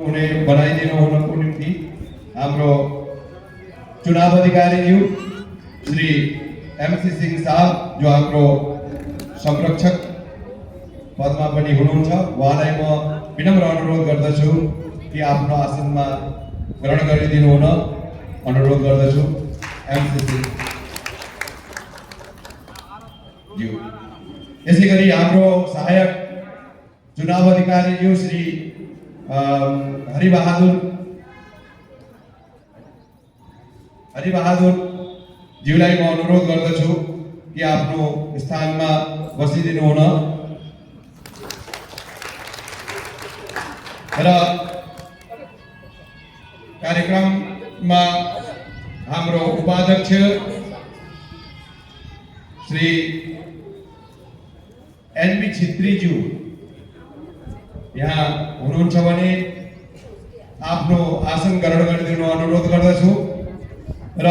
उन्हें बनाइदिनु हुनको निम्ति हाम्रो चुनाव अधिकारीज्यू श्री MC सिंह साहब जो हाम्रो संरक्षक पदमा पनि हुनुहुन्छ, उहाँलाई म विनम्र अनुरोध गर्दछु कि आफ्नो आसनमा ग्रहण गरिदिनु हुन अनुरोध गर्दछु। MC सिंह ज्यू। यसै गरी हाम्रो सहायक चुनाव अधिकारीज्यू श्री हरिबहादुर ज्यूलाई म अनुरोध गर्दछु कि आफ्नो स्थानमा बसिदिनु हुन र कार्यक्रममा हाम्रो उपाध्यक्ष श्री NB छेत्रीज्यू यहाँ हुनुहुन्छ भने आफ्नो आसन ग्रहण गरिदिनु अनुरोध गर्दछु र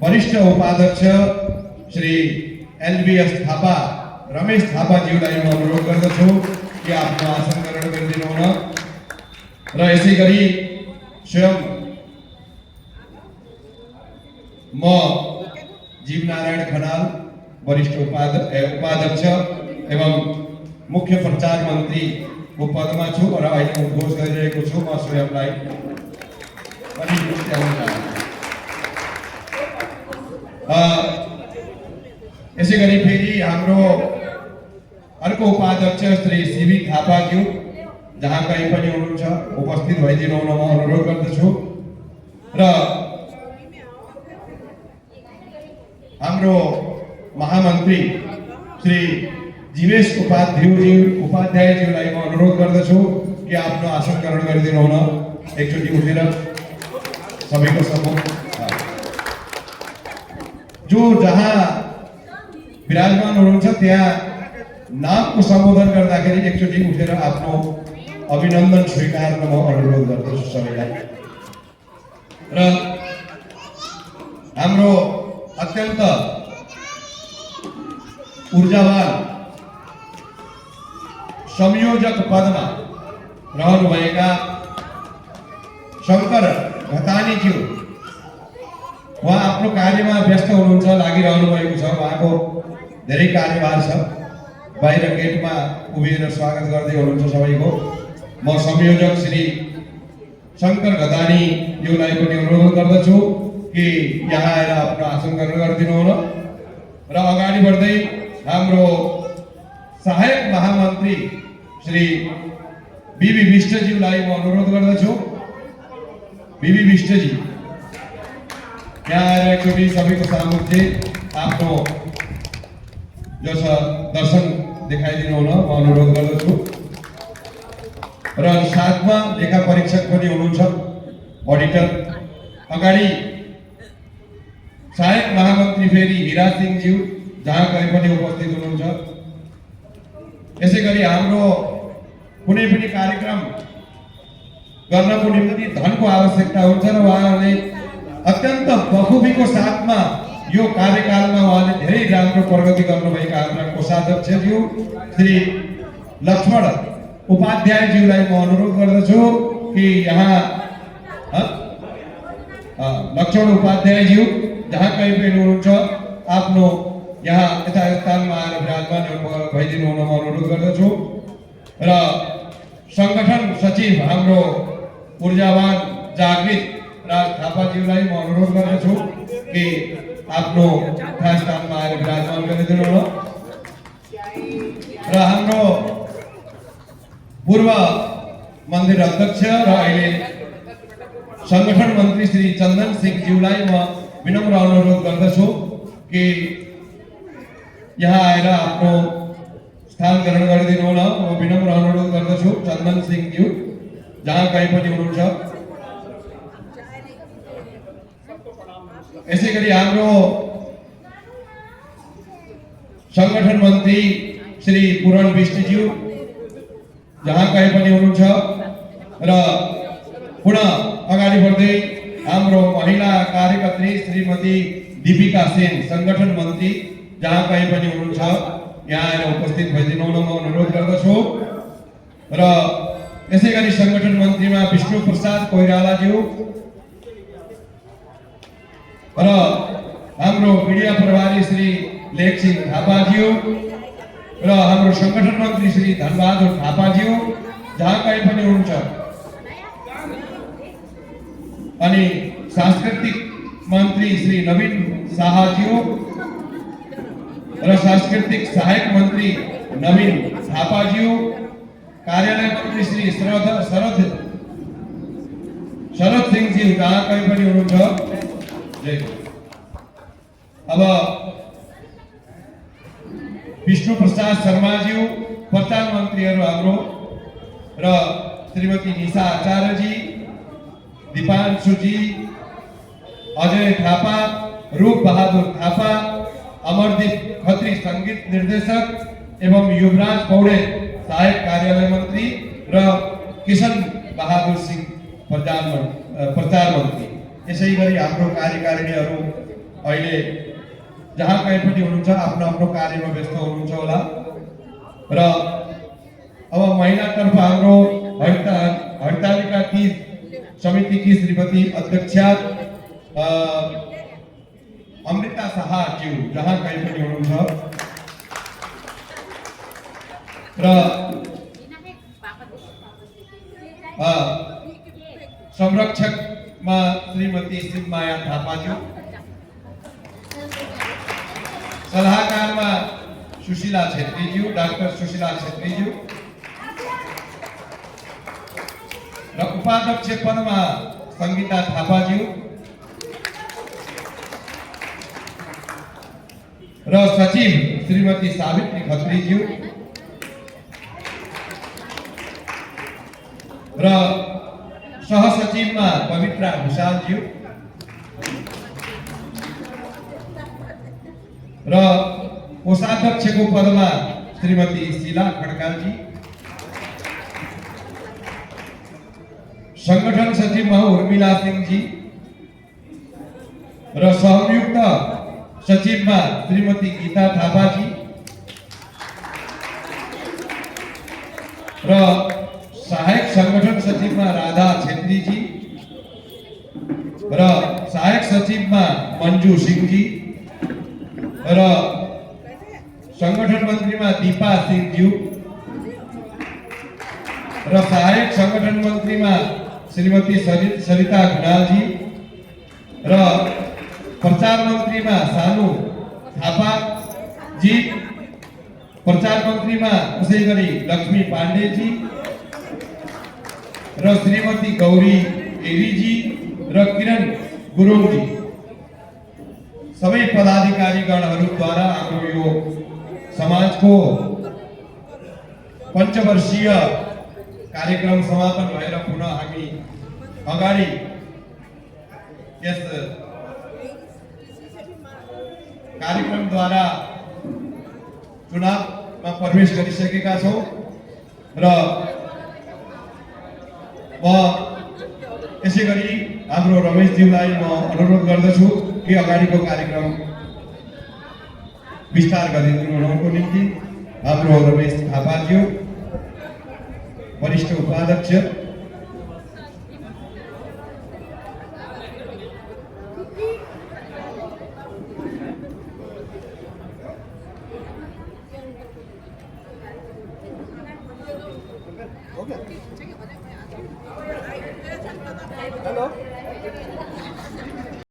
वरिष्ठ उपाध्यक्ष श्री LBS थापा रमेश थापा ज्यूलाई म अनुरोध गर्दछु कि आफ्नो आसन ग्रहण गरिदिनु हुन र यसै गरी स्वयं म जीवनारायण खनाल वरिष्ठ उपाध्यक्ष एवं मुख्य प्रचार मन्त्री को पदमा छु र अहिले उद्घोष गरिरहेको छु। म स्वयंलाई पनि यसै गरी फेरि हाम्रो अर्को उपाध्यक्ष श्री CB थापा ज्यू जहाँ कहीँ पनि हुनुहुन्छ उपस्थित भइदिनु हुन म अनुरोध गर्दछु र हाम्रो महामन्त्री श्री जीवेश उपाध्यायज्यूलाई म अनुरोध गर्दछु कि आफ्नो आसन ग्रहण गरिदिनु हुन एकचोटि उठेर सबैको सम्मुख जो जहाँ विराजमान हुनुहुन्छ त्यहाँ नामको सम्बोधन गर्दाखेरि एकचोटि उठेर आफ्नो अभिनन्दन स्वीकार्न म अनुरोध गर्दछु सबैलाई। र हाम्रो अत्यन्त ऊर्जावान संयोजक पदमा रहनुभएका शंकर घतानीज्यू उहाँ आफ्नो कार्यमा व्यस्त हुनुहुन्छ, लागिरहनु भएको छ। उहाँको धेरै कार्यभार छ, बाहिर गेटमा उभिएर स्वागत गर्दै हुनुहुन्छ सबैको। म संयोजक श्री शंकर घतानीज्यूलाई पनि अनुरोध गर्दछु कि यहाँ आएर आफ्नो आसन ग्रहण गरिदिनु हुन र अगाडि बढ्दै हाम्रो सहायक महामन्त्री श्री BB विष्टज्यूलाई म अनुरोध गर्दछु। BB विष्टजी यहाँ आएर एकचोटि सबैको सामुन्ने आफ्नो जो छ दर्शन देखाइदिनु हुन म अनुरोध गर्दछु र साथमा लेखा परीक्षक पनि हुनुहुन्छ, अडिटर। अगाडि सहायक महामन्त्री फेरि हिरा सिंहज्यू जहाँ कहीँ पनि उपस्थित हुनुहुन्छ। यसै गरी हाम्रो कुनै पनि कार्यक्रम गर्नको निम्ति धनको आवश्यकता हुन्छ र उहाँहरूले अत्यन्त बखुबीको साथमा यो कार्यकालमा उहाँले धेरै राम्रो प्रगति गर्नुभएका हाम्रा कोषाध्यक्षज्यू श्री लक्ष्मण उपाध्यायज्यूलाई म अनुरोध गर्दछु कि यहाँ लक्ष्मण उपाध्यायज्यू जहाँ कहीँ पनि हुनुहुन्छ आफ्नो यहाँ यथा स्थानमा आएर विराजमान भइदिनु हुन म अनुरोध गर्दछु र संगठन सचिव हाम्रो ऊर्जावान जागृत राज थापाज्यूलाई म अनुरोध गर्दछु कि आफ्नो स्थानमा आएर विराजमान गरिदिनु हुन र हाम्रो पूर्व मन्दिर अध्यक्ष र अहिले संगठन मन्त्री श्री चन्दन सिंहज्यूलाई म विनम्र अनुरोध गर्दछु कि यहाँ आएर आफ्नो स्थान ग्रहण गरिदिनु हुन म विनम्र अनुरोध गर्दछु। चन्दन सिंहज्यू जहाँ कहीँ पनि हुनुहुन्छ। यसै गरी हाम्रो संगठन मन्त्री श्री पूरण विष्टज्यू जहाँ कहीँ पनि हुनुहुन्छ र पुनः अगाडि बढ्दै हाम्रो महिला कार्यकर्त्री श्रीमती दीपिका सेन संगठन मन्त्री जहाँ कहीँ पनि हुनुहुन्छ यहाँ आएर उपस्थित भइदिनु हुन म अनुरोध गर्दछु र यसै गरी संगठन मन्त्रीमा विष्णु प्रसाद कोइरालाज्यू र हाम्रो मीडिया प्रभारी श्री लेकसिंह थापाज्यू र हाम्रो संगठन मन्त्री श्री धनबहादुर थापाज्यू जहाँ कहीँ पनि हुनुहुन्छ। अनि सांस्कृतिक मन्त्री श्री नवीन शाहज्यू र सांस्कृतिक सहायक मन्त्री नवीन थापाज्यू, कार्यालय मन्त्री श्री शरद सिंहज्यू जहाँ कहीँ पनि हुनुहुन्छ। अब विष्णु प्रसाद शर्माज्यू प्रचार मन्त्रीहरू हाम्रो र श्रीमती निशा आचार्यजी, दीपांशुजी, अजय थापा, रूप बहादुर थापा, अमरदीप खत्री संगीत निर्देशक एवं युवराज पौडेल सहायक कार्यालय मन्त्री र किशन बहादुर सिंह प्रचार मन्त्री। यसै गरी हाम्रो कार्यकारिणीहरू अहिले जहाँ कहीँ पनि हुनुहुन्छ, आफ्नो आफ्नो कार्यमा व्यस्त हुनुहुन्छ होला। र अब महिलातर्फ हाम्रो हरितालिका तीज समितिकी श्रीमती अध्यक्षा अमृता शाहज्यू जहाँ कहीँ पनि हुनुहुन्छ। र संरक्षकमा श्रीमती शिवमाया थापाज्यू, सलाहकारमा सुशीला छेत्रीज्यू, डाक्टर सुशीला छेत्रीज्यू र उपाध्यक्ष पदमा संगीता थापाज्यू र सचिव श्रीमती सावित्री खत्रीज्यू र सहसचिवमा पवित्रा भूषालज्यू र कोषाध्यक्षको पदमा श्रीमती शीला खड्काजी, संगठन सचिवमा उर्मिला सिंहजी र संयुक्त सचिवमा श्रीमती गीता थापाजी र सहायक संगठन सचिवमा राधा छेत्रीजी र सहायक सचिवमा मंजू सिंहजी र संगठन मन्त्रीमा दीपा सिंहज्यू र सहायक संगठन मन्त्रीमा श्रीमती सरिता गुनालजी र प्रचार मन्त्रीमा सानु थापाजी, प्रचार मन्त्रीमा उसै गरी लक्ष्मी पाण्डेजी र श्रीमती गौरी एरीजी र किरण गुरुङजी। सबै पदाधिकारीगणहरूद्वारा हाम्रो यो समाजको पञ्चवर्षीय कार्यक्रम समापन भएर पुनः हामी अगाडि यस कार्यक्रमद्वारा चुनावमा प्रवेश गरिसकेका छौँ र म यसै गरी हाम्रो रमेशज्यूलाई म अनुरोध गर्दछु कि अगाडिको कार्यक्रम विस्तार गरिदिनुको निम्ति हाम्रो रमेश थापाज्यू वरिष्ठ उपाध्यक्ष। Okay.